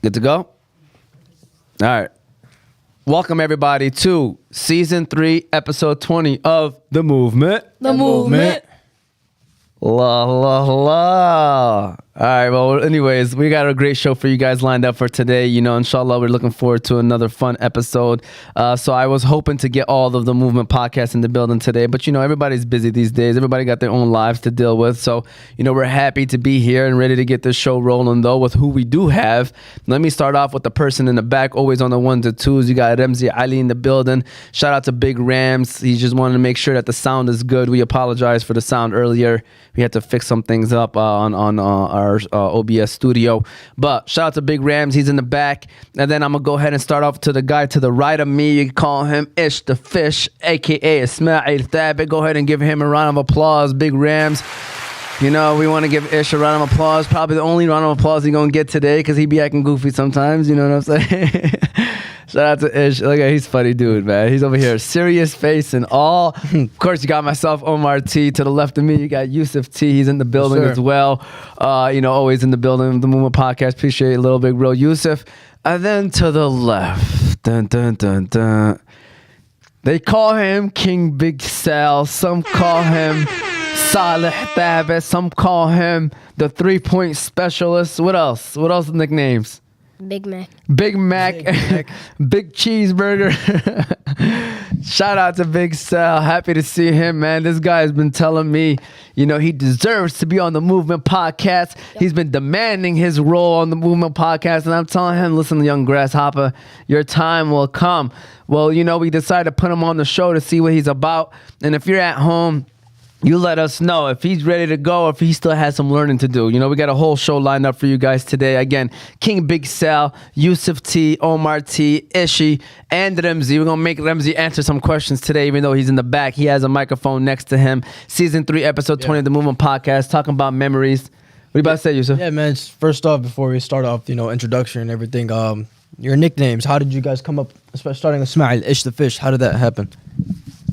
Good to go? All right. Welcome, everybody, to Season 3, Episode 20 of The Movement. The Movement. La, la, la. All right, well, anyways, we got a great show for you guys lined up for today. You know, inshallah, we're looking forward to another fun episode. So I was hoping to get all of the Movement podcasts in the building today, but, you know, everybody's busy these days. Everybody got their own lives to deal with. So, you know, we're happy to be here and ready to get this show rolling, though, with who we do have. Let me start off with the person in the back, always on the ones and twos. You got Ramzi Ali in the building. Shout out to Big Rams. He just wanted to make sure that the sound is good. We apologize for the sound earlier. We had to fix some things up on our OBS studio. But shout out to Big Rams. He's in the back. And then I'm going to go ahead and start off to the guy to the right of me. You can call him Ish the Fish, a.k.a. Ismail Thabet. Go ahead and give him a round of applause. Big Rams. You know, we want to give Ish a round of applause. Probably the only round of applause he's going to get today because he be acting goofy sometimes. You know what I'm saying? Shout out to Ish. Look at, he's funny dude, man. He's over here, serious face and all. Of course, you got myself, Omar T. To the left of me, you got Yusuf T. He's in the building as well. You know, always in the building. The Movement Podcast. Appreciate it, Little Big Real Yusuf. And then to the left, dun, dun, dun, dun. They call him King Big Sal. Some call him Saleh Thabet. Some call him the 3-point specialist. What else? What else nicknames? Big Mac. Big Mac. Big Cheeseburger. Shout out to Big Sal. Happy to see him, man. This guy has been telling me, you know, he deserves to be on the Movement Podcast. Yep. He's been demanding his role on the Movement Podcast. And I'm telling him, listen, young grasshopper, your time will come. Well, you know, we decided to put him on the show to see what he's about. And if you're at home, you let us know if he's ready to go or if he still has some learning to do. You know, we got a whole show lined up for you guys today. Again, King Big Sal, Yusuf T, Omar T, Ishi, and Ramzi. We're going to make Ramzi answer some questions today, even though he's in the back. He has a microphone next to him. Season 3, Episode 20 of the Movement Podcast, talking about memories. What are you about to say, Yusuf? Yeah, man. First off, before we start off, you know, introduction and everything, your nicknames, how did you guys come up, especially starting with Ismail, Ish the Fish? How did that happen?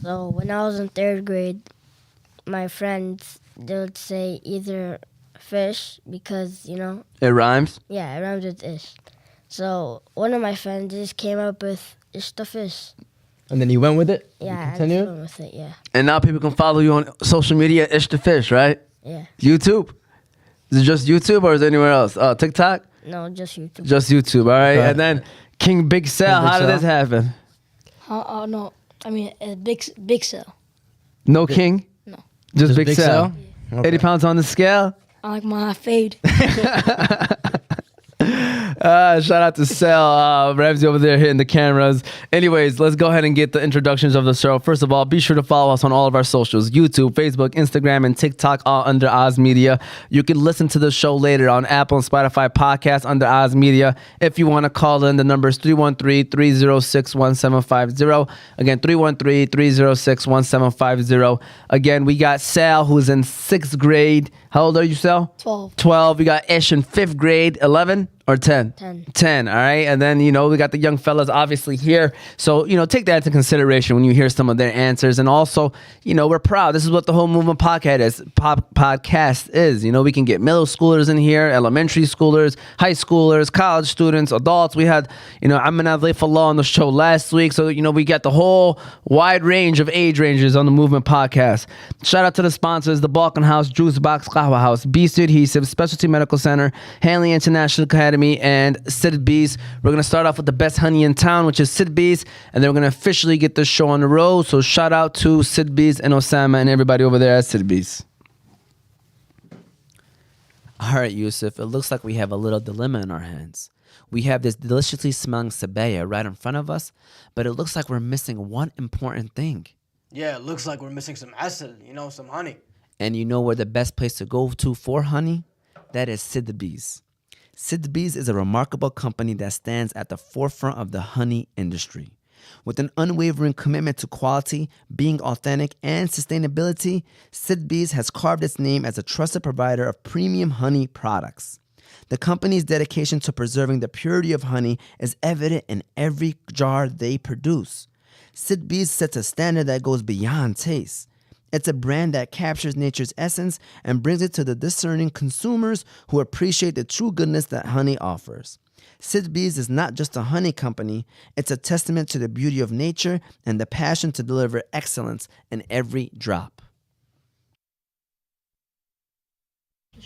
So when I was in 3rd grade, my friends, they would say either fish because, you know. It rhymes? Yeah, it rhymes with ish. So one of my friends just came up with Ish the Fish. And then you went with it? Yeah, I continued? went with it, yeah. And now people can follow you on social media, Ish the Fish, right? Yeah. YouTube? Is it just YouTube or is it anywhere else? TikTok? No, just YouTube. Just YouTube, all right? Okay. And then King Big Sal, how did this happen? No, I mean Big Sal. No King? No. Just Big Sal? Yeah. Okay. 80 pounds on the scale? I like my fade. Shout out to Sal. Ramsey over there hitting the cameras. Anyways, let's go ahead and get the introductions of the show. First of all, be sure to follow us on all of our socials: YouTube, Facebook, Instagram, and TikTok, all under Oz Media. You can listen to the show later on Apple and Spotify podcasts under Oz Media. If you want to call in, the number is 313-306-1750. Again, 313-306-1750. Again, we got Sal, who's in 6th grade. How old are you, Sal? 12. 12. We got Ish in 5th grade. 11 or 10? 10. 10, all right? And then, you know, we got the young fellas obviously here. So, you know, take that into consideration when you hear some of their answers. And also, you know, we're proud. This is what the whole Movement podcast is. You know, we can get middle schoolers in here, elementary schoolers, high schoolers, college students, adults. We had, you know, Amina Dhayfallah on the show last week. So, you know, we got the whole wide range of age ranges on the Movement podcast. Shout out to the sponsors: the Balkan House, Juice Box, Qahwah House, Adhesives, Specialty Medical Center, Hanley International Academy, and Sidr Bees. We're going to start off with the best honey in town, which is Sidr Bees, and then we're going to officially get this show on the road. So shout out to Sidr Bees and Osama and everybody over there at Sidr Bees. All right, Yusuf, it looks like we have a little dilemma in our hands. We have this deliciously smelling sabaya right in front of us, but it looks like we're missing one important thing. Yeah, it looks like we're missing some asal, you know, some honey. And you know where the best place to go to for honey? That is Sidr Bees. Sidr Bees is a remarkable company that stands at the forefront of the honey industry. With an unwavering commitment to quality, being authentic, and sustainability, Sidr Bees has carved its name as a trusted provider of premium honey products. The company's dedication to preserving the purity of honey is evident in every jar they produce. Sidr Bees sets a standard that goes beyond taste. It's a brand that captures nature's essence and brings it to the discerning consumers who appreciate the true goodness that honey offers. Sidr Bees is not just a honey company, it's a testament to the beauty of nature and the passion to deliver excellence in every drop.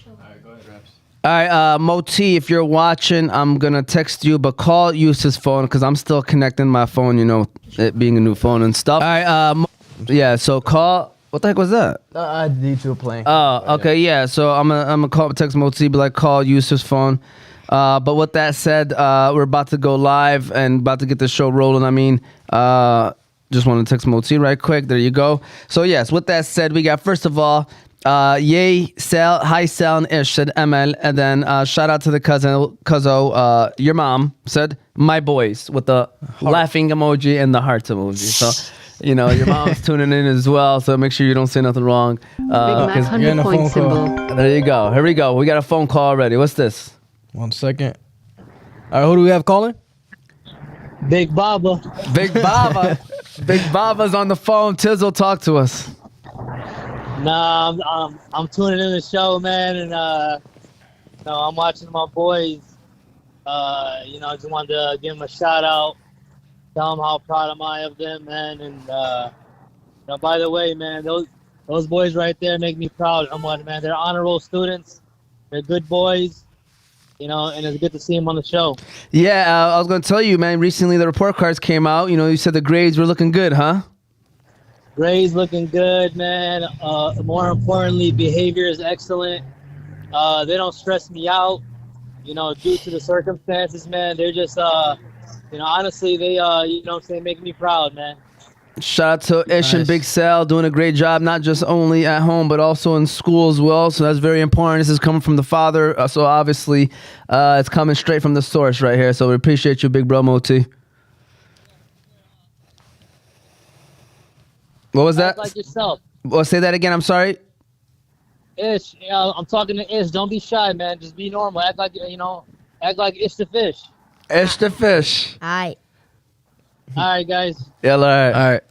All right, Moti, if you're watching, I'm going to text you, but call Yusuf's phone because I'm still connecting my phone, you know, it being a new phone and stuff. All right, yeah, so call. What the heck was that? I had the D2 playing. Oh, okay, yeah. So I'm gonna call, text Moti, be like, call Yusuf's phone. But with that said, we're about to go live and about to get the show rolling. I mean, just want to text Moti right quick. There you go. So yes, with that said, we got first of all, yay Sal, hi Sal and Ish said ML, and then shout out to the Cuzzo, your mom said my boys with the laughing emoji and the hearts emoji. So. You know, your mom's tuning in as well, so make sure you don't say nothing wrong. Big Mac 100-point symbol. There you go. Here we go. We got a phone call already. What's this? 1 second. All right, who do we have calling? Big Baba. Big Baba. Big Baba's on the phone. Tizzle, talk to us. Nah, I'm tuning in the show, man, and I'm watching my boys. I just wanted to give them a shout out. Tell them how proud am I of them, man. And by the way, man, those boys right there make me proud. Man, they're honor roll students. They're good boys, and it's good to see them on the show. Yeah, I was going to tell you, man, recently the report cards came out. You know, you said the grades were looking good, huh? Grades looking good, man. More importantly, behavior is excellent. They don't stress me out, due to the circumstances, man. They're just... honestly, they, make me proud, man. Shout out to Ish and Big Sal doing a great job, not just only at home, but also in school as well. So that's very important. This is coming from the father. So obviously, it's coming straight from the source right here. So we appreciate you, big bro, Moti. What was that? Act like yourself. Well, say that again. I'm sorry. Ish, I'm talking to Ish. Don't be shy, man. Just be normal. Act like Ish the fish. Ish the fish. All right, guys. Yeah, all right.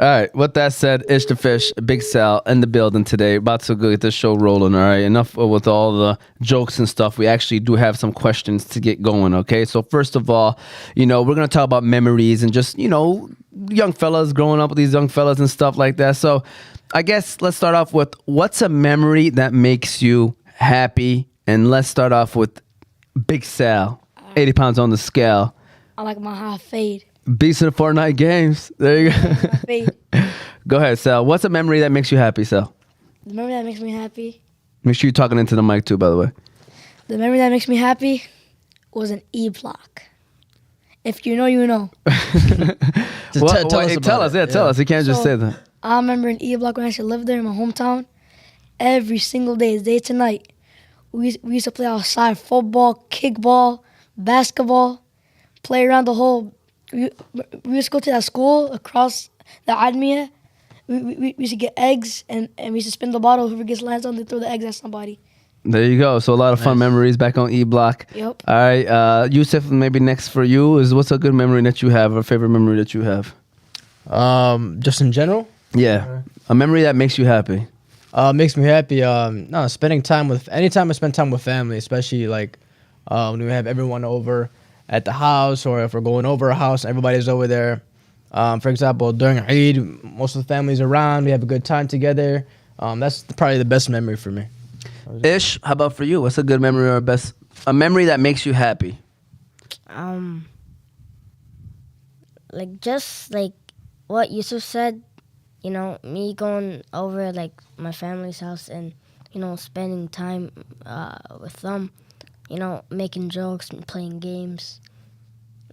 All right. With that said, Ish the fish, Big Sal in the building today. About to go get this show rolling. All right. Enough with all the jokes and stuff. We actually do have some questions to get going. Okay. So first of all, we're gonna talk about memories and just young fellas growing up with these young fellas and stuff like that. So I guess let's start off with what's a memory that makes you happy, and let's start off with Big Sal, 80 pounds on the scale. I like my high fade. Beast in the Fortnite games. There you go. Fade. Go ahead, Sal. What's a memory that makes you happy, Sal? The memory that makes me happy. Make sure you're talking into the mic too, by the way. The memory that makes me happy was an E block. If you know, you know. Tell us. You can't just say that. I remember an E block when I used to live there in my hometown. Every single day, day to night. We used to play outside, football, kickball, basketball, play around the whole... We used to go to that school across the Admia. We used to get eggs, and we used to spin the bottle. Whoever gets lands on, they throw the eggs at somebody. There you go. So a lot of fun memories back on E Block. Yep. All right, Yusuf, maybe next for you is what's a good memory that you have, or favorite memory that you have? Just in general? Yeah, a memory that makes you happy. Makes me happy. Spending time with, anytime I spend time with family, especially like when we have everyone over at the house, or if we're going over a house, everybody's over there. For example, during Eid, most of the family's around. We have a good time together. That's probably the best memory for me. Ish, how about for you? What's a good memory or a memory that makes you happy? Just like what Yusuf said, me going over like my family's house and, spending time with them, making jokes and playing games.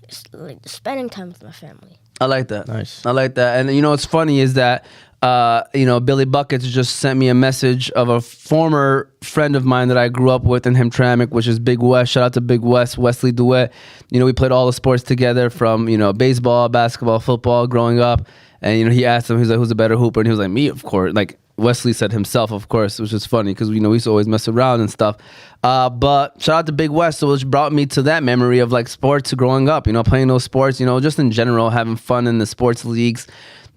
Just, like spending time with my family. I like that. Nice. I like that. And what's funny is that Billy Buckets just sent me a message of a former friend of mine that I grew up with in Hamtramck, which is Big West. Shout out to Big West, Wesley Duet. We played all the sports together from, baseball, basketball, football growing up. And, he asked him, he's like, who's a better hooper? And he was like, me, of course. Like, Wesley said himself, of course, which is funny because, we used to always mess around and stuff. But shout out to Big West, which brought me to that memory of, like, sports growing up, playing those sports, just in general, having fun in the sports leagues.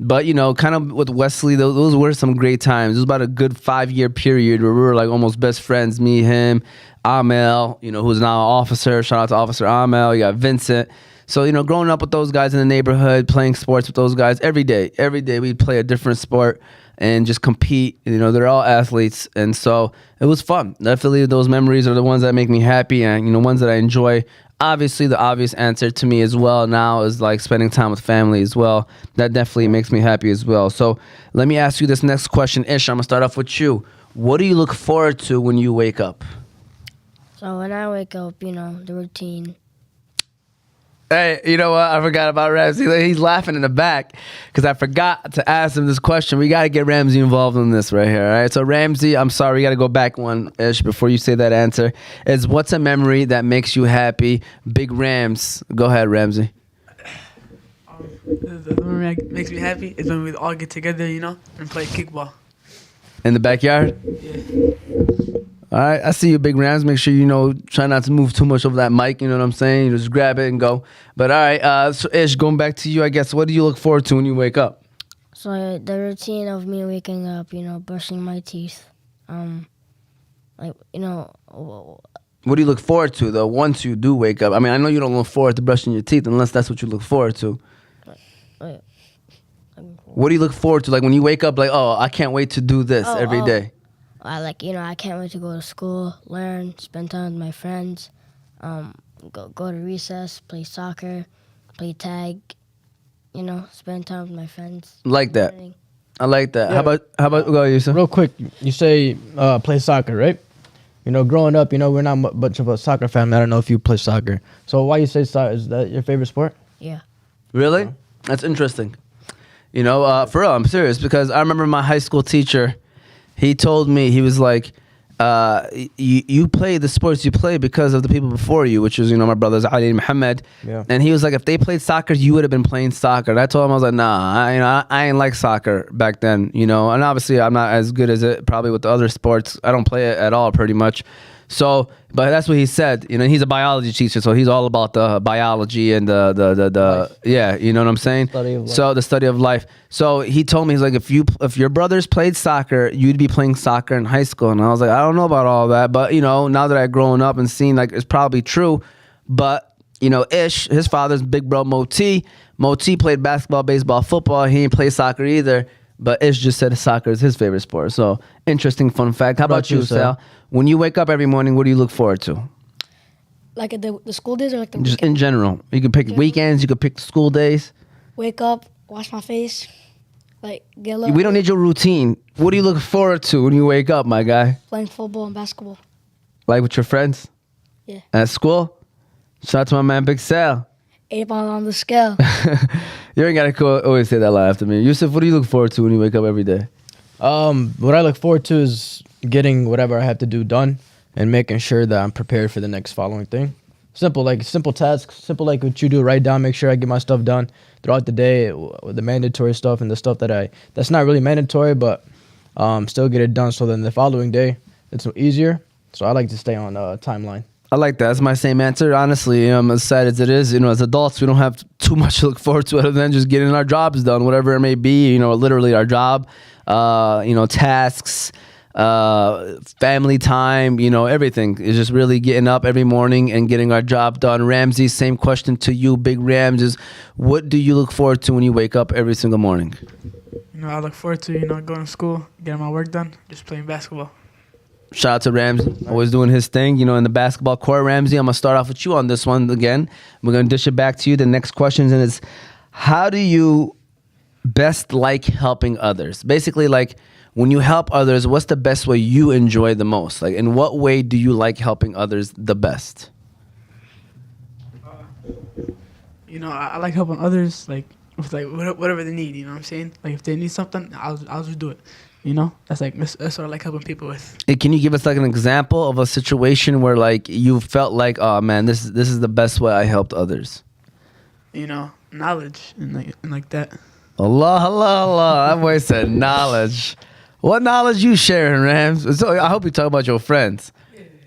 But, you know, kind of with Wesley, those were some great times. It was about a good 5-year period where we were like almost best friends, me, him, Amel, you know, who's now an officer. Shout out to Officer Amel. You got Vincent. So, you know, growing up with those guys in the neighborhood, playing sports with those guys every day we'd play a different sport and just compete. You know, they're all athletes. And so it was fun. Definitely those memories are the ones that make me happy and, you know, ones that I enjoy. Obviously, the obvious answer to me as well now is like spending time with family as well. That definitely makes me happy as well. So let me ask you this next question. Ish, I'm going to start off with you. What do you look forward to when you wake up? So when I wake up, you know, the routine. Hey, you know what? I forgot about Ramsey. He's laughing in the back because I forgot to ask him this question. We got to get Ramsey involved in this right here, all right? So, Ramsey, I'm sorry. We got to go back one-ish before you say that answer. Is what's a memory that makes you happy? Big Rams. Go ahead, Ramsey. The memory that makes me happy is when we all get together, you know, and play kickball. In the backyard? Yeah. All right, I see you, Big Rams. Make sure you know, try not to move too much over that mic. You know what I'm saying? You just grab it and go. But all right, so Ish, going back to you, I guess. What do you look forward to when you wake up? So the routine of me waking up, you know, brushing my teeth, like, you know. What do you look forward to though? Once you do wake up, I mean, I know you don't look forward to brushing your teeth unless that's what you look forward to. What do you look forward to? Like when you wake up, like, oh, I can't wait to do this every day. I can't wait to go to school, learn, spend time with my friends, go to recess, play soccer, play tag, you know, spend time with my friends. Like that. Learning. I like that. Yeah. How about go, Yusuf? Real quick, you say play soccer, right? You know, growing up, you know, we're not much of a soccer family. I don't know if you play soccer. So why you say soccer? Is that your favorite sport? Yeah. Really? That's interesting. You know, for real, I'm serious because I remember my high school teacher. He told me, he was like, you play the sports you play because of the people before you, which was, you know, my brothers Ali and Muhammad. Yeah. And he was like, if they played soccer, you would have been playing soccer. And I told him, I was like, nah, I ain't like soccer back then, you know. And obviously, I'm not as good as it probably with the other sports. I don't play it at all pretty much. So, but that's what he said. You know, he's a biology teacher, so he's all about the biology and the yeah, you know what I'm saying? So the study of life. So he told me, he's like, if your brothers played soccer, you'd be playing soccer in high school. And I was like, I don't know about all that, but you know, now that I've grown up and seen, like, it's probably true. But you know, Ish, his father's big bro Moti played basketball, baseball, football. He didn't play soccer either. But Ish just said soccer is his favorite sport. So, interesting fun fact. How about you, Sal? When you wake up every morning, what do you look forward to? Like the school days or like the Just weekend? in general. You can pick weekends, you can pick school days. Wake up, wash my face, like get a little. We don't need your routine. What do you look forward to when you wake up, my guy? Playing football and basketball. Like with your friends? Yeah. At school? Shout out to my man, Big Sal. 8 pounds on the scale. You ain't got to always say that line after me. Yusuf, what do you look forward to when you wake up every day? What I look forward to is getting whatever I have to do done and making sure that I'm prepared for the next following thing. Simple tasks, simple like what you do, write down, make sure I get my stuff done throughout the day, with the mandatory stuff and the stuff that's not really mandatory, but still get it done so then the following day it's easier. So I like to stay on timeline. I like that. That's my same answer. Honestly, as sad as it is, as adults, we don't have too much to look forward to other than just getting our jobs done, whatever it may be, literally our job, tasks, family time, everything. It's just really getting up every morning and getting our job done. Ramsey, same question to you, Big Rams, is what do you look forward to when you wake up every single morning? I look forward to, going to school, getting my work done, just playing basketball. Shout out to Ramsey, always doing his thing, in the basketball court. Ramsey, I'm going to start off with you on this one again. We're going to dish it back to you. The next question is, how do you best like helping others? Basically, like, when you help others, what's the best way you enjoy the most? Like, in what way do you like helping others the best? I like helping others, like, with, like, whatever they need, you know what I'm saying? Like, if they need something, I'll just do it. That's what I like helping people with. Hey, can you give us like an example of a situation where like you felt like, oh man, this is the best way I helped others? Knowledge and like that. Allah. That boy said knowledge. What knowledge you sharing, Rams? So I hope you talk about your friends.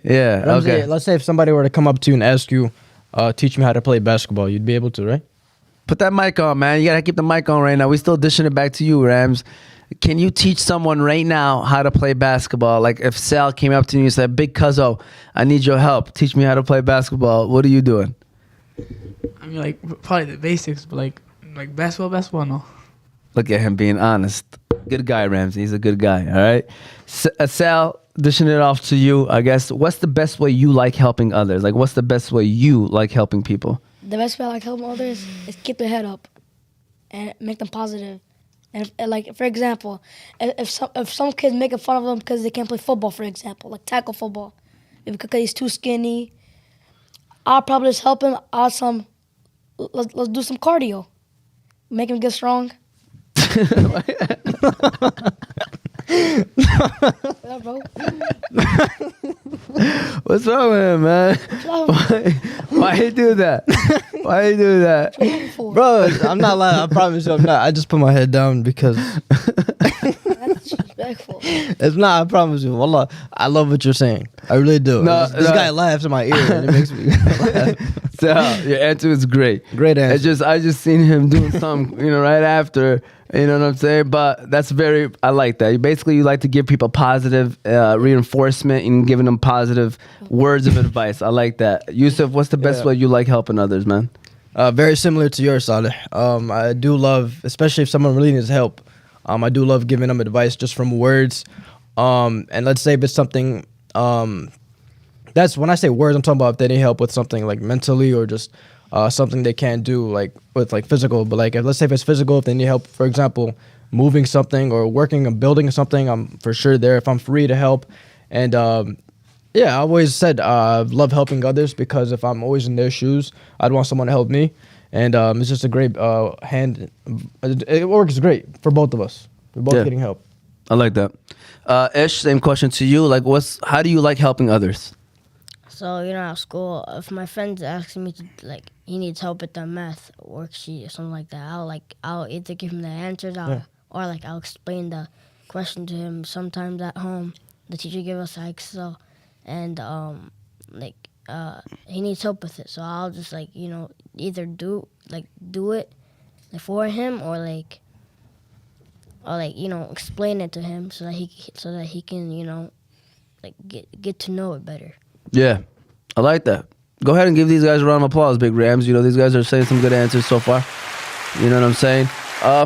Yeah. Ramsey, Okay. let's say if somebody were to come up to you and ask you, teach me how to play basketball, you'd be able to, right? Put that mic on, man. You gotta keep the mic on right now. We still dishing it back to you, Rams. Can you teach someone right now how to play basketball? Like if Sal came up to you and said, "Big Cuzzo, I need your help. Teach me how to play basketball." What are you doing? I mean, like probably the basics, but like basketball, no. Look at him being honest. Good guy, Ramsey. He's a good guy. All right. Sal, dishing it off to you, I guess. What's the best way you like helping others? Like, what's the best way you like helping people? The best way I like helping others is keep their head up and make them positive. And like, for example, if some kids making fun of them because they can't play football, for example, like tackle football, because he's too skinny, I'll probably just help him. I'll tell him, let's do some cardio, make him get strong. Yeah, bro. What's wrong with him, man? Why you do that? Why you do that? Bro, I'm not lying. I promise you I'm not. I just put my head down because... That's disrespectful. It's not, I promise you. Wallah, I love what you're saying. I really do. This guy laughs in my ear and it makes me laugh. So your answer is great. Great answer. I just seen him doing something, right after, you know what I'm saying? But that's I like that. You like to give people positive reinforcement and giving them positive words of advice. I like that. Yusuf, what's the best way you like helping others, man? Very similar to yours, Saleh. I do love, especially if someone really needs help, I do love giving them advice just from words. And let's say if it's something, that's when I say words, I'm talking about if they need help with something like mentally or just something they can't do like with like physical. But like let's say if it's physical, if they need help, for example, moving something or working and building something, I'm for sure there if I'm free to help. And yeah, I always said I love helping others because if I'm always in their shoes, I'd want someone to help me. And it's just a great hand. It works great for both of us. We're both getting help. I like that. Ish, same question to you. Like, how do you like helping others? So, at school, if my friend's asking me to, like, he needs help with the math worksheet or something like that, I'll either give him the answers or I'll explain the question to him. Sometimes at home, the teacher gives us Excel, and he needs help with it. So I'll just either do it for him or explain it to him so that he can get to know it better. Yeah, I like that. Go ahead and give these guys a round of applause, Big Rams. These guys are saying some good answers so far. You know what I'm saying?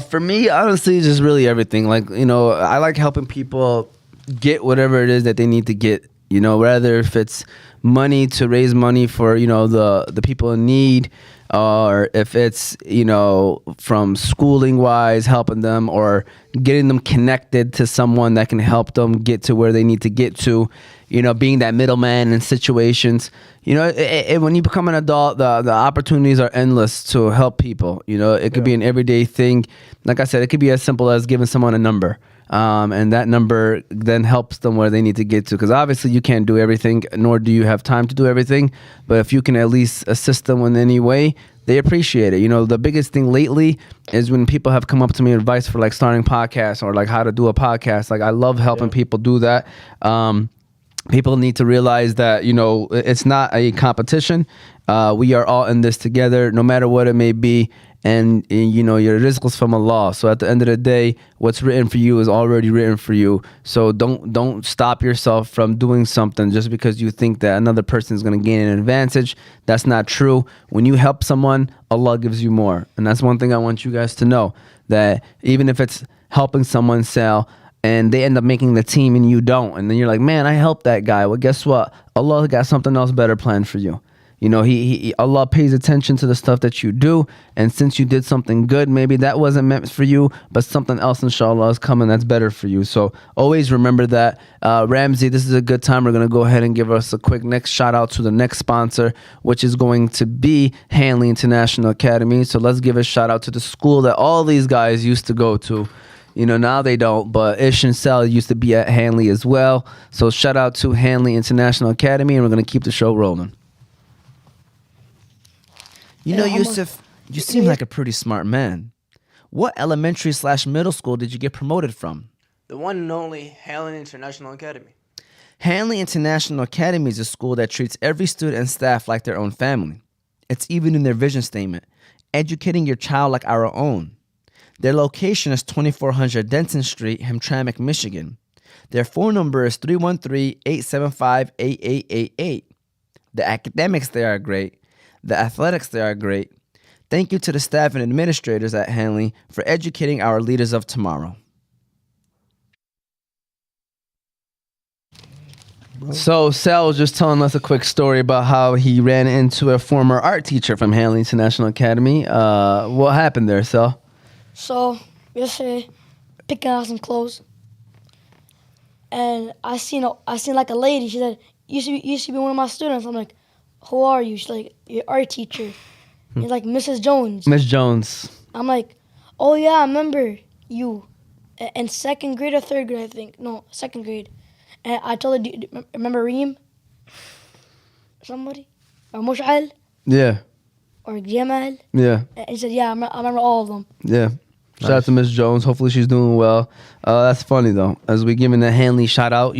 For me, honestly, just really everything. I like helping people get whatever it is that they need to get. Whether if it's money to raise money for, the people in need, or if it's, from schooling wise, helping them or getting them connected to someone that can help them get to where they need to get to, being that middleman in situations. When you become an adult, the opportunities are endless to help people. It could be an everyday thing. Like I said, it could be as simple as giving someone a number. And that number then helps them where they need to get to. Because obviously you can't do everything, nor do you have time to do everything. But if you can at least assist them in any way, they appreciate it. The biggest thing lately is when people have come up to me advice for starting podcasts or how to do a podcast. I love helping people do that. People need to realize that, it's not a competition. We are all in this together, no matter what it may be. And your rizq is from Allah. So at the end of the day, what's written for you is already written for you. So don't stop yourself from doing something just because you think that another person is going to gain an advantage. That's not true. When you help someone, Allah gives you more. And that's one thing I want you guys to know, that even if it's helping someone sell and they end up making the team and you don't, and then you're like, man, I helped that guy. Well, guess what? Allah got something else better planned for you. Allah pays attention to the stuff that you do, and since you did something good, maybe that wasn't meant for you, but something else, inshallah, is coming that's better for you. So always remember that. Ramsey, this is a good time. We're going to go ahead and give us a quick next shout out to the next sponsor, which is going to be Hanley International Academy. So let's give a shout out to the school that all these guys used to go to. Now they don't, but Ish and Sal used to be at Hanley as well. So shout out to Hanley International Academy, and we're going to keep the show rolling. Yusuf, you seem like a pretty smart man. What elementary/middle school did you get promoted from? The one and only Hanley International Academy. Hanley International Academy is a school that treats every student and staff like their own family. It's even in their vision statement. educating your child like our own. Their location is 2400 Denton Street, Hamtramck, Michigan. Their phone number is 313-875-8888. The academics there are great. The athletics there are great. Thank you to the staff and administrators at Hanley for educating our leaders of tomorrow. So Sal was just telling us a quick story about how he ran into a former art teacher from Hanley International Academy. What happened there, Sal? So yesterday, picking out some clothes, and I seen like a lady. She said, "You should be one of my students." I'm like, "Who are you?" She's like, "Your art teacher." He's like, "Mrs. Jones." Miss Jones. I'm like, "Oh yeah, I remember you." In second grade or third grade, I think. No, second grade. And I told her, "Do you remember Reem? Somebody? Or Mush'al? Yeah. Or Jamal?" Yeah. And he said, "Yeah, I remember all of them." Yeah. Shout out to Miss Jones. Hopefully she's doing well. That's funny though. As we giving the Hanley shout out,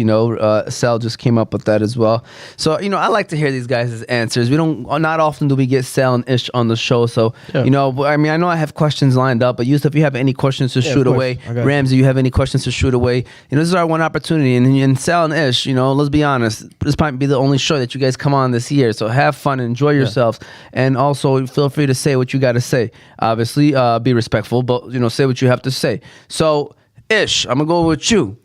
Sal just came up with that as well. So, I like to hear these guys' answers. Not often do we get Sal and Ish on the show. So, Yeah. I know I have questions lined up, but Yusuf, you have any questions to shoot of course. away? I got you. Ramsey, you have any questions to shoot away? This is our one opportunity. And Sal and Ish, let's be honest, this might be the only show that you guys come on this year. So have fun, enjoy yourselves. And also feel free to say what you got to say. Obviously, be respectful, but, say what you have to say. So, Ish, I'm going to go with you.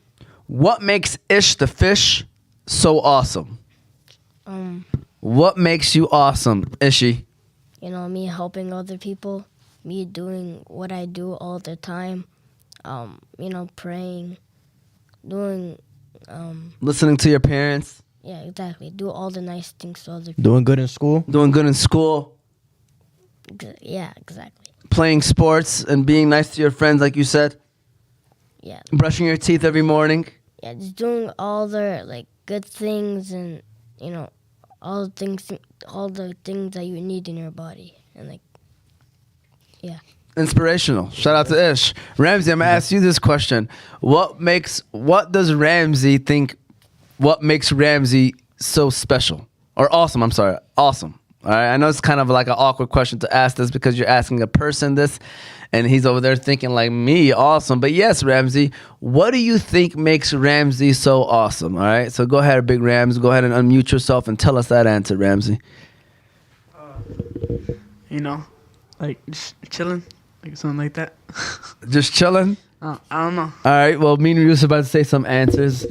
What makes Ish the fish so awesome? What makes you awesome, Ishi? Me helping other people, me doing what I do all the time, praying, doing, Listening to your parents? yeah, exactly, do all the nice things to other people. Doing good in school. Doing good in school? Yeah, exactly. Playing sports and being nice to your friends, like you said? Yeah, Brushing your teeth every morning? yeah, just doing all the good things and all the things that you need in your body and yeah. Inspirational. Shout out to Ish. Ramsey, I'm going to ask you this question. What does Ramsey think, what makes Ramsey so special? Or awesome, I'm sorry. Awesome. All right, I know it's kind of like an awkward question to ask this because you're asking a person this, and he's over there thinking like me, awesome. But yes, Ramsey, what do you think makes Ramsey so awesome? All right, so go ahead, Big Rams. Go ahead and unmute yourself and tell us that answer, Ramsey. Just chilling, something like that. Just chilling? I don't know. All right, well, me and Yusuf about to say some answers.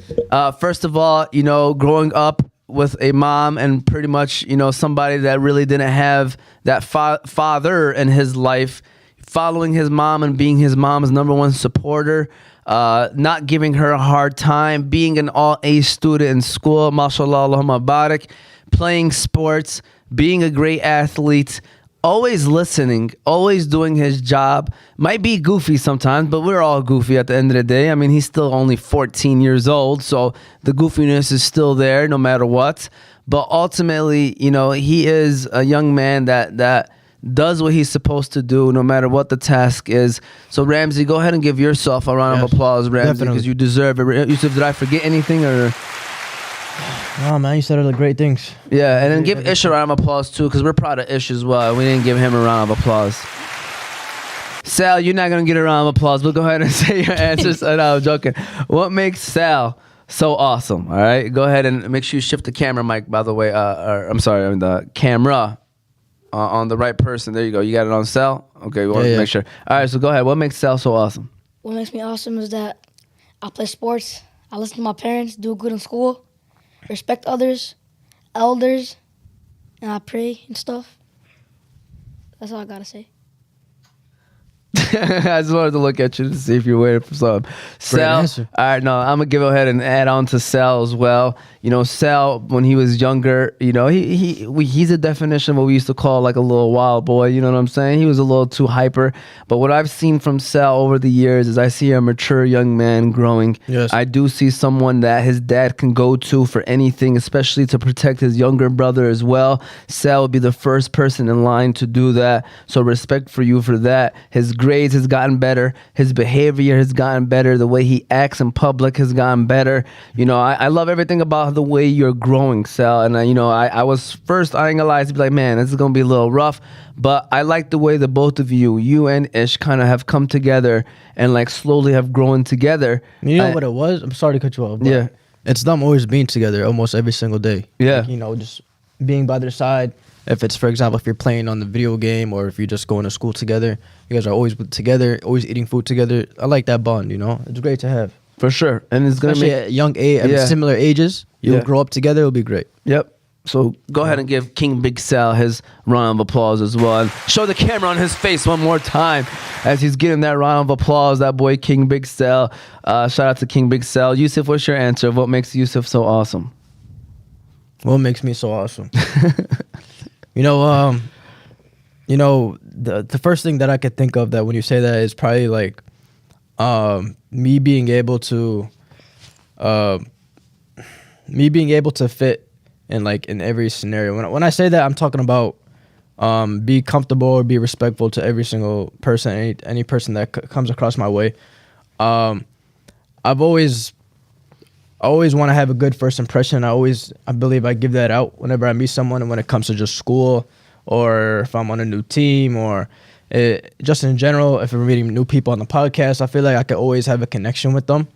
First of all, growing up with a mom and pretty much, somebody that really didn't have that father in his life, following his mom and being his mom's number one supporter, not giving her a hard time, being an all-A student in school, mashallah, Allahumma barak, playing sports, being a great athlete, always listening, always doing his job. Might be goofy sometimes, but we're all goofy at the end of the day. I mean, he's still only 14 years old, so the goofiness is still there no matter what. But ultimately, he is a young man that does what he's supposed to do no matter what the task is. So, Ramsey, go ahead and give yourself a round of applause, Ramsey, because you deserve it. Yusuf, did I forget anything? Or No, man, you said all the great things. yeah, and then give Ish a round of applause too, because we're proud of Ish as well. We didn't give him a round of applause. Sal, you're not gonna get a round of applause, but go ahead and say your answers. No, I'm joking. What makes Sal so awesome? All right, go ahead and make sure you shift the camera mic. By the way, the camera on the right person. There you go. You got it on Sal. Okay, we want to make sure. All right, so go ahead. What makes Sal so awesome? What makes me awesome is that I play sports, I listen to my parents, do good in school, respect others, elders, and I pray and stuff. That's all I gotta say. I just wanted to look at you to see if you're waiting for something. Sal, answer. all right, no, I'm gonna go ahead and add on to Sal as well. Sal, when he was younger, he's a definition of what we used to call like a little wild boy. You know what I'm saying? He was a little too hyper. But what I've seen from Sal over the years is I see a mature young man growing. Yes. I do see someone that his dad can go to for anything, especially to protect his younger brother as well. Sal would be the first person in line to do that. So respect for you for that. His grades grades has gotten better. His behavior has gotten better. The way he acts in public has gotten better. You know, I love everything about the way you're growing, Sal. And, I was first, I ain't gonna lie, to be like, man, this is gonna be a little rough. But I like the way that both of you and Ish, kind of have come together and like slowly have grown together. You know what it was? I'm sorry to cut you off. But Yeah. it's them always being together almost every single day. Yeah. Like, you know, just being by their side. If it's, for example, if you're playing on the video game or if you're just going to school together, you guys are always together, always eating food together. I like that bond, you know? It's great to have. For sure. And it's going to Especially make... at young age, Yeah. similar ages. You'll Yeah. grow up together, it'll be great. Yep. So go ahead and give King Big Sal his round of applause as well. And show the camera on his face one more time as he's getting that round of applause. That boy, King Big Sal. Shout out to King Big Sal. Yusuf, what's your answer? What makes Yusuf so awesome? What makes me so awesome? The first thing that I could think of that when you say that is probably like me being able to fit in every scenario. When I say that, I'm talking about be comfortable or be respectful to every single person, any person that comes across my way. I always want to have a good first impression. I believe I give that out whenever I meet someone, and when it comes to just school or if I'm on a new team or just in general, if we're meeting new people on the podcast, I feel like I could always have a connection with them.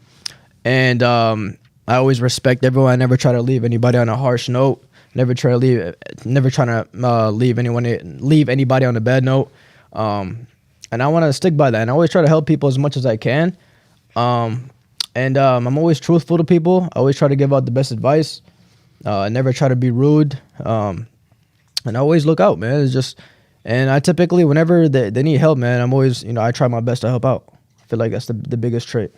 And I always respect everyone. I never try to leave anybody on a harsh note. Never trying to leave anybody on a bad note. And I want to stick by that. And I always try to help people as much as I can. And I'm always truthful to people. I always try to give out the best advice. I never try to be rude. And I always look out, man. It's just, and I typically, whenever they need help, man, I'm always, I try my best to help out. I feel like that's the biggest trait.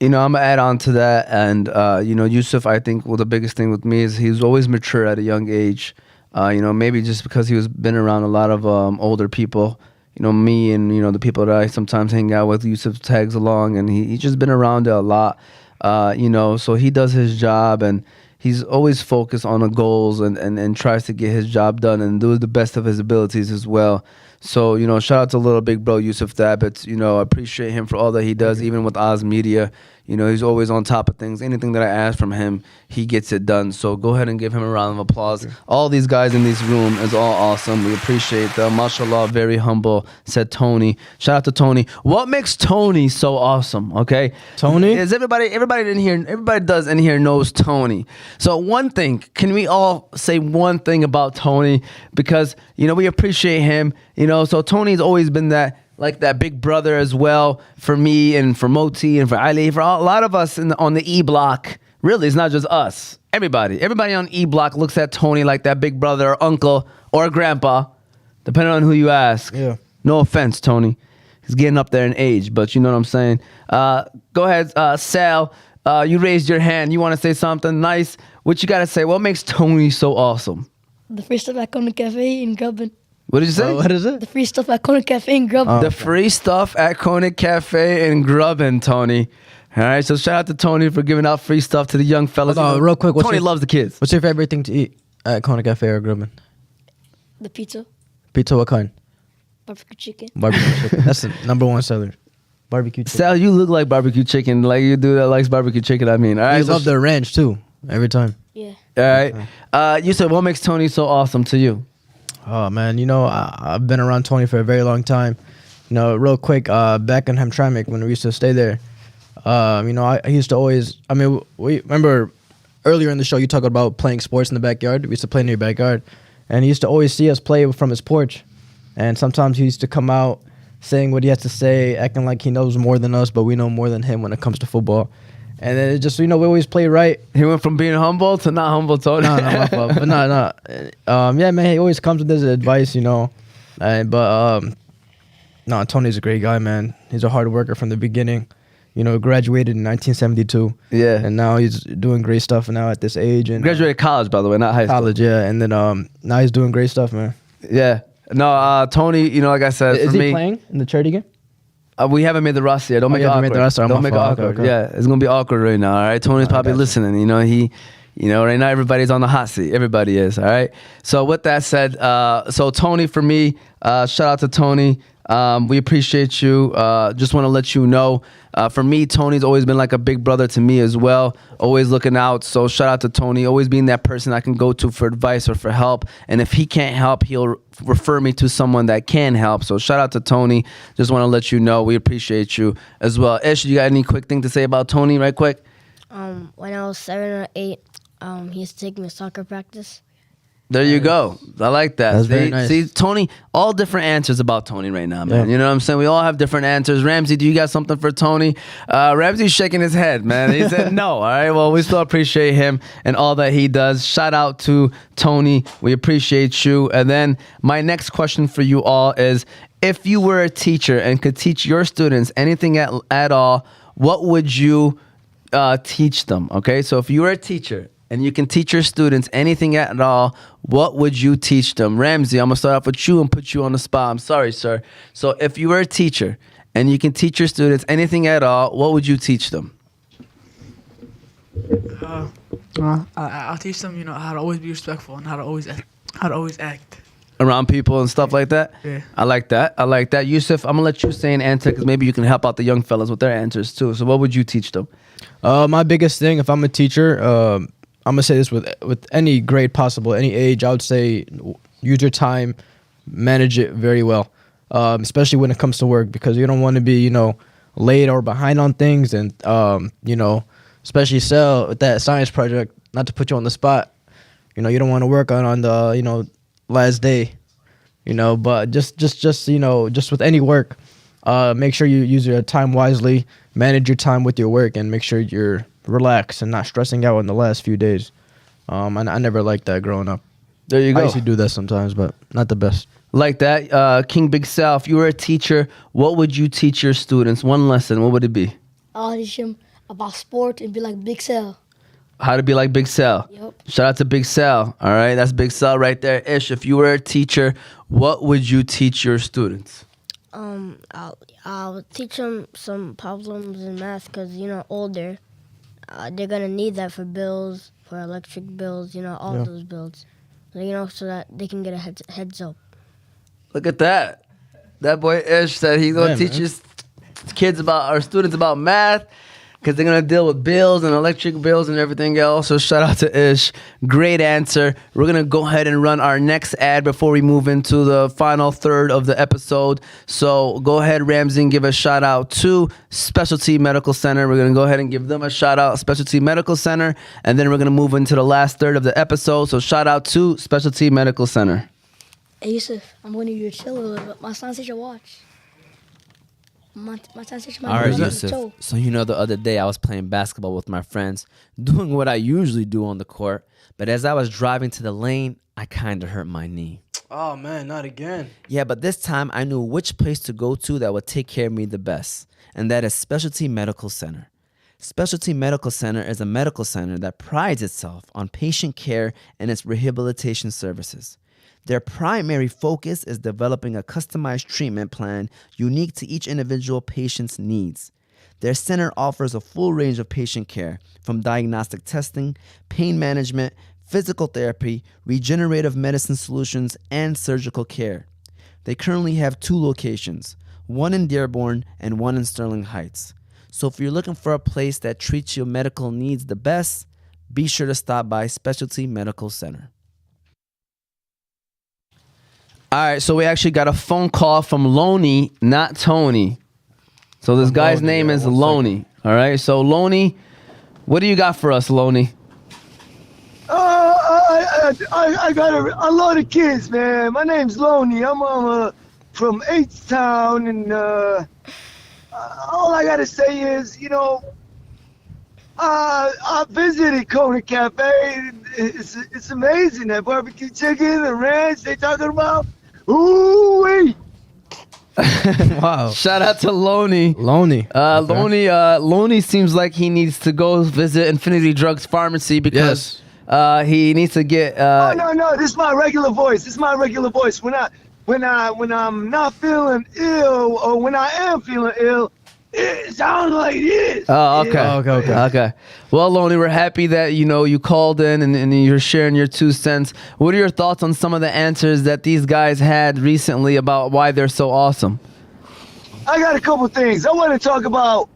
I'm going to add on to that. And, Yusuf, I think, the biggest thing with me is he's always mature at a young age. Maybe just because he was been around a lot of older people. Me and, the people that I sometimes hang out with, Yusuf tags along, and he's just been around a lot, so he does his job, and he's always focused on the goals and tries to get his job done and do the best of his abilities as well. So, shout out to little big bro, Ismail Thabet. I appreciate him for all that he does, even with Oz Media. He's always on top of things. Anything that I ask from him, he gets it done. So go ahead and give him a round of applause. All these guys in this room is all awesome. We appreciate them. Mashallah, very humble, said Tony. Shout out to Tony. What makes Tony so awesome, okay? Tony? Is everybody does in here knows Tony. So one thing, can we all say one thing about Tony? Because, we appreciate him. So Tony's always been that big brother as well for me and for Moti and for Ali, for a lot of us on the E block. Really, it's not just us. Everybody on E block looks at Tony like that big brother or uncle or grandpa, depending on who you ask. Yeah. No offense, Tony. He's getting up there in age, but you know what I'm saying. Go ahead, Sal. You raised your hand. You want to say something nice? What you got to say? What makes Tony so awesome? The free stuff at Kona Cafe in Grubben. What did you say? What is it? The free stuff at Kona Cafe in Grubben. The free stuff at Kona Cafe in Grubben, Tony. All right, so shout out to Tony for giving out free stuff to the young fellas. Real quick. Tony loves the kids. What's your favorite thing to eat at Kona Cafe or Grumman? The pizza. Pizza, what kind? Barbecue chicken. Barbecue chicken. That's the number one seller. Barbecue chicken. Sal, you look like barbecue chicken. Like you do that likes barbecue chicken, I mean. All right, I love the ranch too, every time. Yeah. All right. You said, what makes Tony so awesome to you? Oh man, I've been around Tony for a very long time. Real quick, back in Hamtramck when we used to stay there, I used to always. We remember earlier in the show you talked about playing sports in the backyard. We used to play in your backyard, and he used to always see us play from his porch. And sometimes he used to come out saying what he has to say, acting like he knows more than us, but we know more than him when it comes to football. And then it just, we always play right. He went from being humble to not humble, Tony. No, my fault. But no. Yeah, man, he always comes with his advice, No, Tony's a great guy, man. He's a hard worker from the beginning. Graduated in 1972. Yeah. And now he's doing great stuff now at this age. And graduated college, by the way, not high school. College, yeah. And then now he's doing great stuff, man. Yeah. No, Tony, like I said, is for he me, playing in the charity game? We haven't made the roster yet. Don't make it awkward. Don't make it awkward. Okay. Yeah, it's gonna be awkward right now. All right, Tony's probably listening. Right now everybody's on the hot seat. Everybody is. All right. So with that said, so Tony for me, shout out to Tony. We appreciate you. Just want to let you know, for me, Tony's always been like a big brother to me as well. Always looking out. So shout out to Tony. Always being that person I can go to for advice or for help. And if he can't help, he'll refer me to someone that can help. So shout out to Tony. Just want to let you know we appreciate you as well. Ish, you got any quick thing to say about Tony right quick? When I was 7 or 8, he used to take me to soccer practice. There you go. I like that. That's very nice. See, Tony, all different answers about Tony right now, man. Yeah. You know what I'm saying? We all have different answers. Ramsey, do you got something for Tony? Ramsey's shaking his head, man. He said no. All right, well, we still appreciate him and all that he does. Shout out to Tony. We appreciate you. And then my next question for you all is, if you were a teacher and could teach your students anything at all, what would you teach them? Okay, so if you were a teacher and you can teach your students anything at all, what would you teach them? Ramsey, I'm going to start off with you and put you on the spot. I'm sorry, sir. So if you were a teacher and you can teach your students anything at all, what would you teach them? I'll teach them, how to always be respectful and how to always act. Around people and stuff like that? Yeah. I like that. Yusuf, I'm going to let you say an answer because maybe you can help out the young fellas with their answers too. So what would you teach them? My biggest thing, if I'm a teacher, I'm gonna say this with any grade possible, any age. I would say use your time, manage it very well, especially when it comes to work, because you don't want to be late or behind on things, and especially Sal with that science project. Not to put you on the spot, you don't want to work on the last day, but just with any work, make sure you use your time wisely, manage your time with your work, and make sure you're relaxed and not stressing out in the last few days. I never liked that growing up. There you go. I used to do that sometimes, but not the best. Like that. King Big Sal, if you were a teacher, what would you teach your students? One lesson, what would it be? I'll teach them about sport and be like Big Sal. How to be like Big Sal. Yep. Shout out to Big Sal. All right, that's Big Sal right there. Ish, if you were a teacher, what would you teach your students? I'll teach them some problems in math because, older. They're going to need that for bills, for electric bills, all those bills. So that they can get a heads up. Look at that. That boy Ish said he's going to teach his students about math because they're going to deal with bills and electric bills and everything else. So shout out to Ish. Great answer. We're going to go ahead and run our next ad before we move into the final third of the episode. So go ahead, Ramsey, and give a shout out to Specialty Medical Center. We're going to go ahead and give them a shout out, Specialty Medical Center. And then we're going to move into the last third of the episode. So shout out to Specialty Medical Center. Hey, Yusuf, I'm going to you to chill a little bit. My son said you watch. My son said you All right, Yusuf. So the other day I was playing basketball with my friends, doing what I usually do on the court. But as I was driving to the lane, I kind of hurt my knee. Oh man, not again. Yeah, but this time I knew which place to go to that would take care of me the best, and that is Specialty Medical Center. Specialty Medical Center is a medical center that prides itself on patient care and its rehabilitation services. Their primary focus is developing a customized treatment plan unique to each individual patient's needs. Their center offers a full range of patient care, from diagnostic testing, pain management, physical therapy, regenerative medicine solutions, and surgical care. They currently have 2 locations, one in Dearborn and one in Sterling Heights. So if you're looking for a place that treats your medical needs the best, be sure to stop by Specialty Medical Center. All right, so we actually got a phone call from Loney, not Tony. So this guy's name is Loney. All right, so Loney, what do you got for us, Loney? I got a lot of kids, man. My name's Loney. I'm from H-Town, and all I gotta say is, I visited Kona Cafe. It's amazing, that barbecue chicken, the ranch they talking about. Ooh-wee. Wow. Shout out to Loney. Loney. Loney seems like he needs to go visit Infinity Drugs Pharmacy because he needs to get. No. This is my regular voice. When I'm not feeling ill, or when I am feeling ill, it sounds like this. Oh, okay. Yeah. Okay. Well, Loney, we're happy that you called in and you're sharing your 2 cents. What are your thoughts on some of the answers that these guys had recently about why they're so awesome? I got a couple things. I want to talk about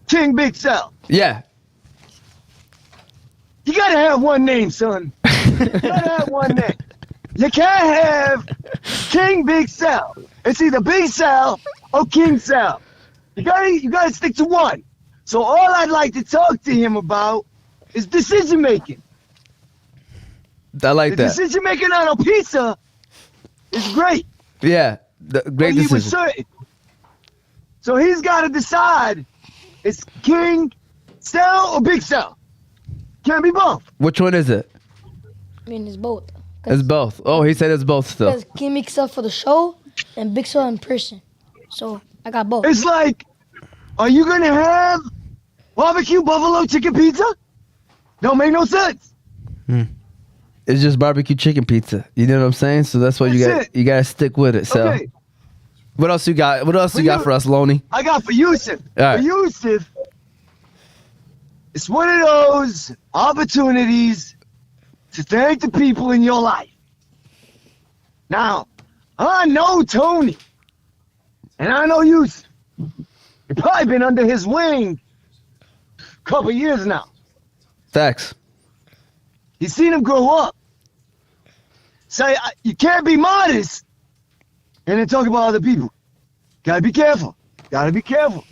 King Big Sal. Yeah. You gotta have one name, son. You gotta have one name. You can't have King Big Sal. It's either Big Sal or King Sal. You gotta stick to one. So all I'd like to talk to him about is decision making. I like The that. decision making on a pizza is great. Yeah. Great He was decision. certain. So he's got to decide: it's King Sal or Big Sal. Can't be both. Which one is it? I mean, it's both. It's both. Oh, he said it's both still. Because King Big Sal for the show and Big Sal in person. So I got both. It's like, are you gonna have barbecue buffalo chicken pizza? Don't make no sense. It's just barbecue chicken pizza. You know what I'm saying? So that's why That's you gotta stick with it. So Okay, what else you got? What else you got for us, Loney? I got for Yusuf. All right. For Yusuf, it's one of those opportunities to thank the people in your life. Now, I know Tony, and I know Yusuf. You've probably been under his wing a couple years now. Facts. You've seen him grow up. Say, you can't be modest and then talk about other people. Gotta be careful. Gotta be careful.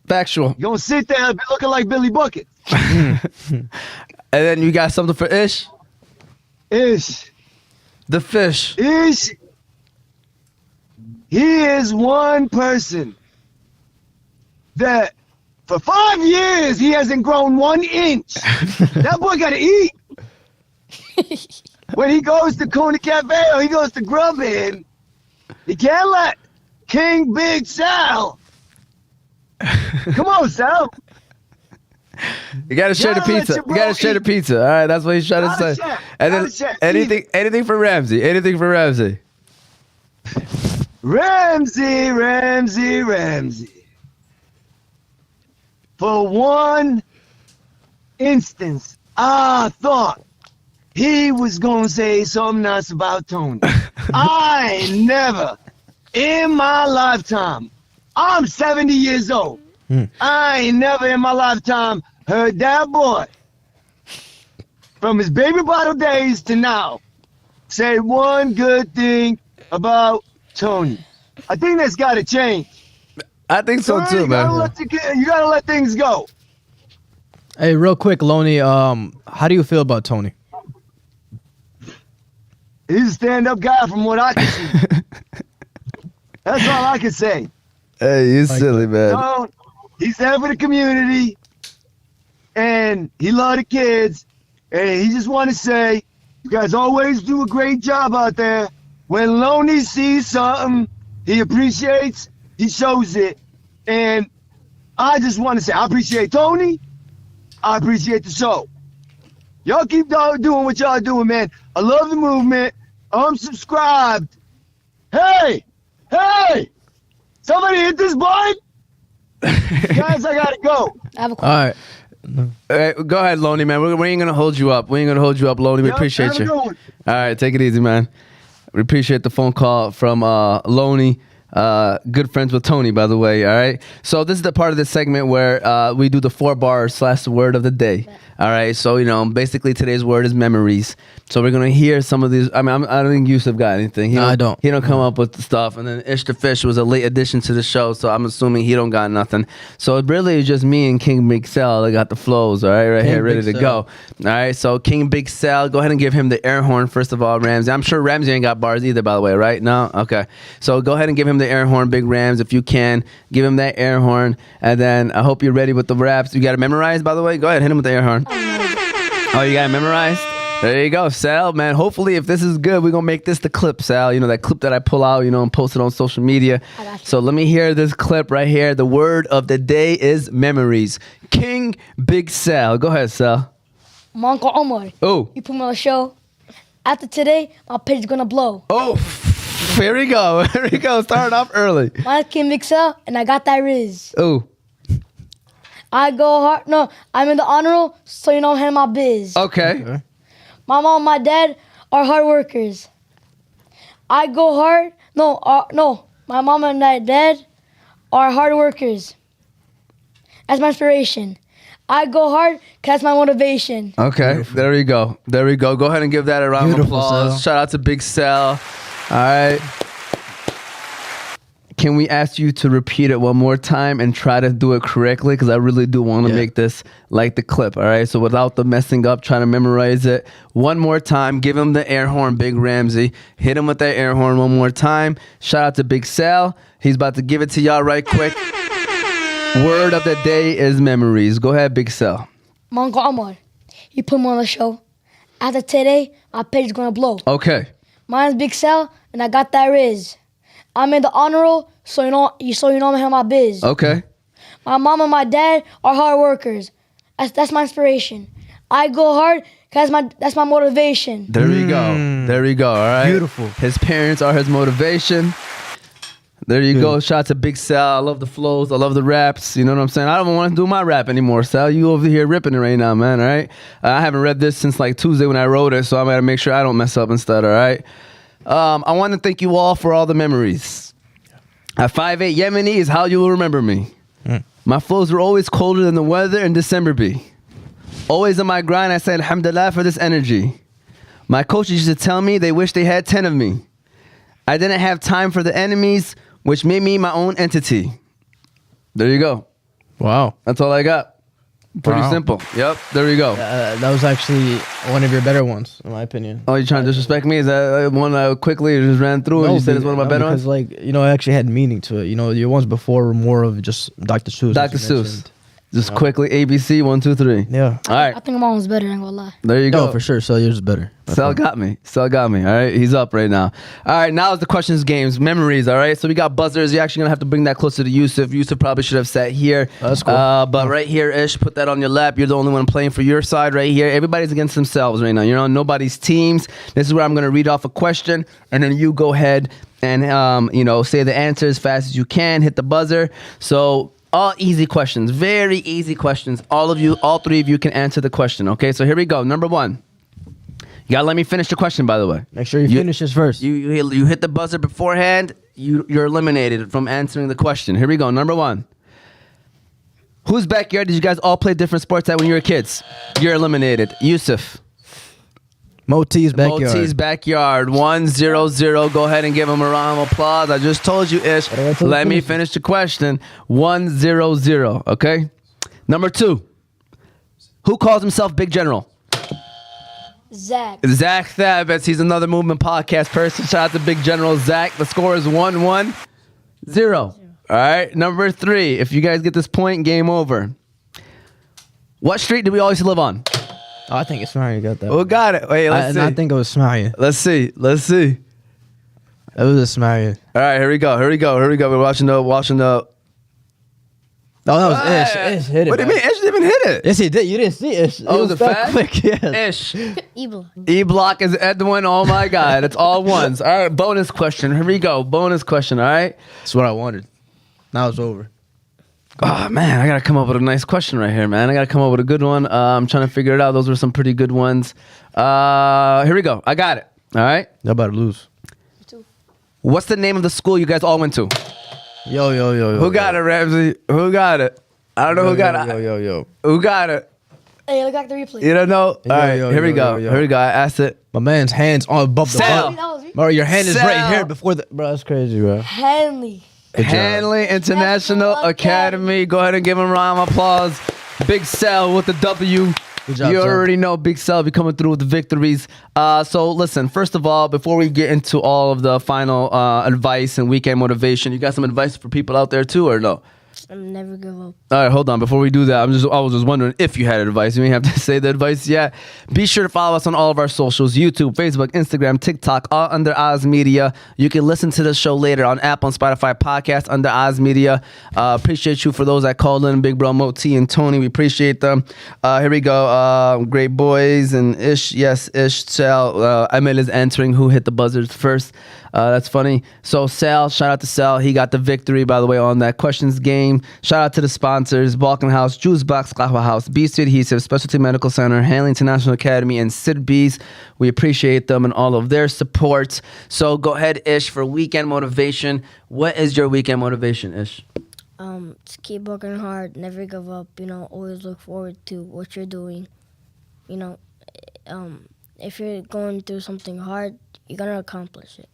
Factual. You're gonna sit there looking like Billy Bucket. And then you got something for Ish? Ish. The fish. Ish. He is one person that for 5 years he hasn't grown 1 inch. That boy gotta eat. When he goes to Coney Cafe or he goes to Grubhead, he can't let King Big Sal. Come on, Sal. You gotta share the Gotta let pizza. your You gotta bro share the eat. pizza. All right, that's what he's trying to Gotta say. share. And then Gotta share. anything for Ramsey. Anything for Ramsey. Ramsey. For one instance, I thought he was gonna say something nice about Tony. I ain't never in my lifetime, I'm 70 years old. I ain't never in my lifetime heard that boy from his baby bottle days to now say one good thing about Tony. I think that's gotta change. I think so too, man. You gotta let things go. Hey, real quick, Loney, how do you feel about Tony? He's a stand-up guy from what I can see. That's all I can say. Hey, you're silly, man. No, he's there for the community, and he love the kids, and he just want to say, you guys always do a great job out there. When Loney sees something he appreciates, he shows it, and I just want to say, I appreciate Tony. I appreciate the show. Y'all keep doing what y'all doing, man. I love the movement. I'm subscribed. Hey! Somebody hit this button? Guys, I gotta go. I have a All right. All right, go ahead, Loney, man. We ain't gonna hold you up. Loney. We Yep, appreciate have a you. good All one. right, take it easy, man. We appreciate the phone call from Loney. Good friends with Tony, by the way. All right. So this is the part of this segment where we do the 4 bars / word of the day. All right. So basically today's word is memories. So we're gonna hear some of these. I mean, I don't think Yusuf got anything. No, I don't. He don't come up with the stuff. And then Ish the Fish was a late addition to the show, so I'm assuming he don't got nothing. So it really is just me and King Big Sal that got the flows. All right, King here, ready Big to Sal. go. All right. So King Big Sal, go ahead and give him the air horn first of all, Ramsey. I'm sure Ramsey ain't got bars either, by the way, right? No. Okay. So go ahead and give him the air horn, Big Rams, if you can. Give him that air horn, and then I hope you're ready with the raps. You got it memorized, by the way. Go ahead, hit him with the air horn. Oh, you got it memorized? There you go, Sal, man. Hopefully, if this is good, we're going to make this the clip, Sal. That clip that I pull out, and post it on social media. I got you. So let me hear this clip right here. The word of the day is memories. King Big Sal. Go ahead, Sal. My Uncle Omar. Oh. You put me on the show. After today, my page is gonna blow. Oh, here we go. Here we go. Started off early. My King Big Sal, and I got that Riz. Oh, I go hard. No, I'm in the honor roll, so I'm handling my biz. okay. My mom and my dad are hard workers. I go hard. No, my mom and my dad are hard workers. That's my inspiration. I go hard because that's my motivation. Okay, beautiful. There we go. There we go. Go ahead and give that a round of applause. Sal. Shout out to Big Sal. All right. Can we ask you to repeat it one more time and try to do it correctly? Because I really do want to make this like the clip. All right. So without the messing up, trying to memorize it. One more time. Give him the air horn, Big Ramsey. Hit him with that air horn one more time. Shout out to Big Sal. He's about to give it to y'all right quick. Word of the day is memories. Go ahead, Big Sal. My Uncle Omar, he put me on the show. After today, my page is going to blow. Okay. Mine's Big Sal, and I got that Riz. I'm in the honor roll, so you know I'm gonna have my biz. Okay. My mom and my dad are hard workers. That's my inspiration. I go hard because that's my motivation. There we go. There we go. All right. Beautiful. His parents are his motivation. There you go. Shout out to Big Sal. I love the flows. I love the raps. You know what I'm saying? I don't want to do my rap anymore, Sal. You over here ripping it right now, man. All right. I haven't read this since like Tuesday when I wrote it, so I gotta make sure I don't mess up instead. All right. I want to thank you all for all the memories. At 5'8", Yemeni is how you will remember me. My flows were always colder than the weather in December be. Always on my grind, I said, alhamdulillah for this energy. My coaches used to tell me they wish they had 10 of me. I didn't have time for the enemies, which made me my own entity. There you go. Wow. That's all I got. Pretty simple. Yep. There you go. That was actually one of your better ones, in my opinion. Oh, you trying to disrespect me? Is that one I quickly just ran through and you said it's one of my better ones? Because, like, it actually had meaning to it. Your ones before were more of just Dr. Seuss. Dr. Seuss. Just quickly, ABC, 1, 2, 3. Yeah. All right. I think my one's better, I ain't gonna lie. There you go. No, for sure. So yours is better. Sal got me. Sal got me. All right. He's up right now. All right. Now is the questions games. Memories. All right. So we got buzzers. You're actually going to have to bring that closer to Yusuf. Yusuf probably should have sat here. That's cool. But right here, Ish, put that on your lap. You're the only one playing for your side right here. Everybody's against themselves right now. You're on nobody's teams. This is where I'm going to read off a question, and then you go ahead and, say the answer as fast as you can. Hit the buzzer. So all easy questions. Very easy questions. All three of you can answer the question. Okay. So here we go. Number 1. You gotta let me finish the question, by the way. Make sure you finish this first. You hit the buzzer beforehand. You're eliminated from answering the question. Here we go. Number 1. Whose backyard did you guys all play different sports at when you were kids? You're eliminated. Yusuf. Moti's backyard. Moti's backyard. 1-0-0. Go ahead and give him a round of applause. I just told you, Ish. Let me finish the question. 1-0-0. Okay. Number 2. Who calls himself Big General? Zach Thabet. He's another Movement Podcast person. Shout out to Big General Zach. The score is 1-1-0. All right. Number 3. If you guys get this point, game over. What street do we always live on? Oh, I think Ismail got that. Who got it? Wait, let's see. I think it was Ismail. Let's see. It was Ismail. All right, here we go. We're watching the. Oh, that was Ish. Ish hit it. What do you mean? Ish didn't even hit it. Yes, he did. You didn't see Ish. Oh, was it that fast? quick? Yes. Ish. E-block. E-block is Edwin. Oh my God. It's all ones. All right, bonus question. Here we go. Bonus question. All right. That's what I wanted. Now it's over. Oh man, I gotta come up with a nice question right here, man. I gotta come up with a good one. I'm trying to figure it out. Those were some pretty good ones. Here we go. I got it. All right. Y'all about to lose. What's the name of the school you guys all went to? Yo. Who got it, Ramsey? Who got it? I don't know who got it. Yo. Who got it? Hey, look back the replay. You don't know? All right, here we go. yo. Here we go. I asked it. My man's hands on above the Sal. button. Bro, your hand is right here before the. Bro, that's crazy, bro. Hanley. Hanley International Academy. Go ahead and give him a round of applause. Big Sal with the W. Good job, You son. already know Big Sal be coming through with the victories. So listen, first of all, before we get into all of the final advice and weekend motivation, you got some advice for people out there too, or no? Never give up. All right, hold on. Before we do that, I was just wondering if you had advice. You may have to say the advice yet. Be sure to follow us on all of our socials: YouTube, Facebook, Instagram, TikTok, all under Oz Media. You can listen to the show later on Apple and Spotify podcast under Oz Media. Appreciate you for those that called in, Big Bro, Moti, and Tony. We appreciate them. Here we go. Great boys and Ish. Yes, Ish. Sal. Emil is answering who hit the buzzers first. That's funny. So Sal, shout out to Sal. He got the victory, by the way, on that questions game. Shout out to the sponsors: Balkan House, Juice Box, Qahwah House, Bees Adhesives, Specialty Medical Center, Hanley International Academy, and Sidr Bees. We appreciate them and all of their support. So go ahead, Ish, for weekend motivation. What is your weekend motivation, Ish? Just keep working hard, never give up, always look forward to what you're doing. If you're going through something hard, you're going to accomplish it.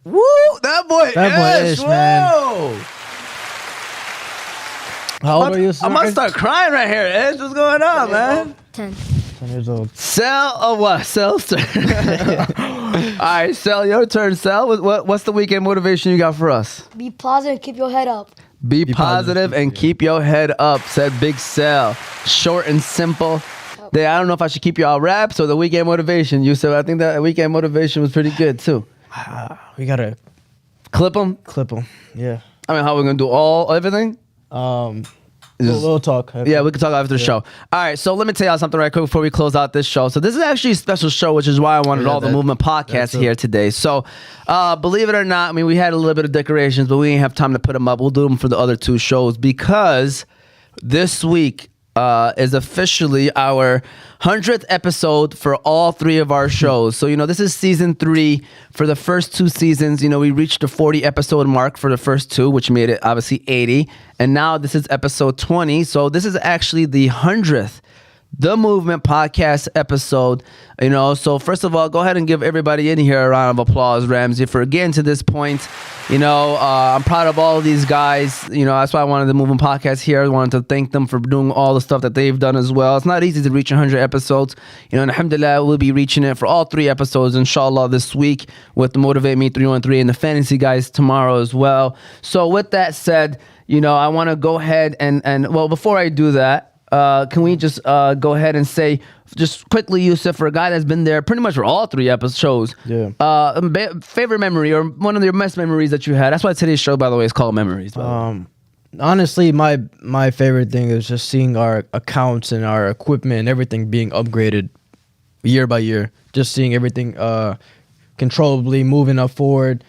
Woo! That boy Ish, man. How old are you, sir? I'm gonna start crying right here, Ish. What's going on, man? 10. 10 years old. Sal, what? Sal's turn. All right, Sal, your turn, Sal. What's the weekend motivation you got for us? Be positive, keep your head up. Be positive and keep your head up, said Big Sal. Short and simple. I don't know if I should keep you all raps or the weekend motivation. You said I think that weekend motivation was pretty good too. We gotta clip them. Yeah. I mean, how are we gonna do everything? We'll talk. Yeah, we can talk after the show. All right, so let me tell y'all something right quick before we close out this show. So this is actually a special show, which is why I wanted all the movement podcasts here today. So believe it or not, I mean, we had a little bit of decorations, but we didn't have time to put them up. We'll do them for the other 2 shows because this week is officially our 100th episode for all 3 of our shows. So, this is season 3. For the first 2 seasons, we reached the 40 episode mark for the first 2, which made it obviously 80. And now this is episode 20. So this is actually the 100th The Movement podcast episode. So first of all, go ahead and give everybody in here a round of applause, Ramsey, for getting to this point. I'm proud of all of these guys. That's why I wanted the Movement podcast here. I wanted to thank them for doing all the stuff that they've done as well. It's not easy to reach 100 episodes. And alhamdulillah, we'll be reaching it for all 3 episodes, inshallah, this week with the Motivate Me 313 and the Fantasy guys tomorrow as well. So with that said, I want to go ahead and before I do that, can we just go ahead and say just quickly, Yusuf, for a guy that's been there pretty much for all 3 episodes, favorite memory or one of your best memories that you had? That's why today's show, by the way, is called Memories. Honestly, my favorite thing is just seeing our accounts and our equipment and everything being upgraded year by year. Just seeing everything controllably moving up forward.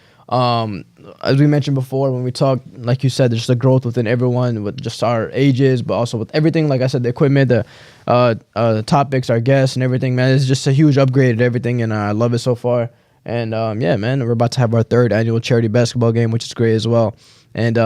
As we mentioned before, when we talked, like you said, there's the growth within everyone with just our ages, but also with everything. Like I said, the equipment, the topics, our guests, and everything. Man, it's just a huge upgrade at everything, and I love it so far. And man, we're about to have our 3rd annual charity basketball game, which is great as well. And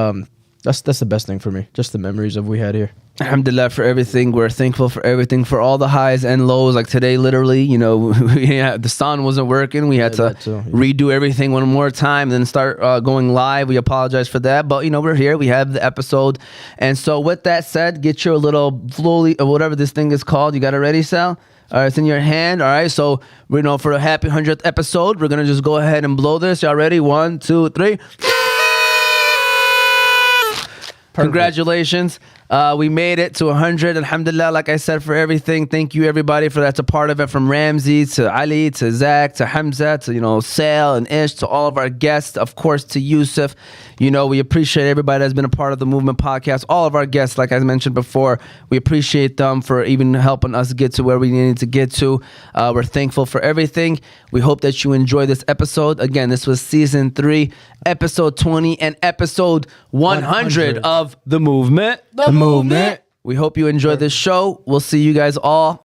that's the best thing for me, just the memories of we had here. Alhamdulillah for everything. We're thankful for everything, for all the highs and lows. Like today, literally, the sound wasn't working. We had to redo everything one more time, then start going live. We apologize for that. But, we're here. We have the episode. And so with that said, get your little flowy, or whatever this thing is called. You got it ready, Sal? All right, it's in your hand. All right, so, for a happy 100th episode, we're going to just go ahead and blow this. Y'all ready? 1, 2, 3. Congratulations. We made it to 100. Alhamdulillah, like I said, for everything. Thank you, everybody, for that's a part of it. From Ramsey to Ali to Zach to Hamza to, Sal and Ish to all of our guests. Of course, to Yusuf. We appreciate everybody that's been a part of the Movement podcast. All of our guests, like I mentioned before, we appreciate them for even helping us get to where we needed to get to. We're thankful for everything. We hope that you enjoy this episode. Again, this was season 3, episode 20, and episode 100 of The Movement. The Movement. We hope you enjoy this show. We'll see you guys all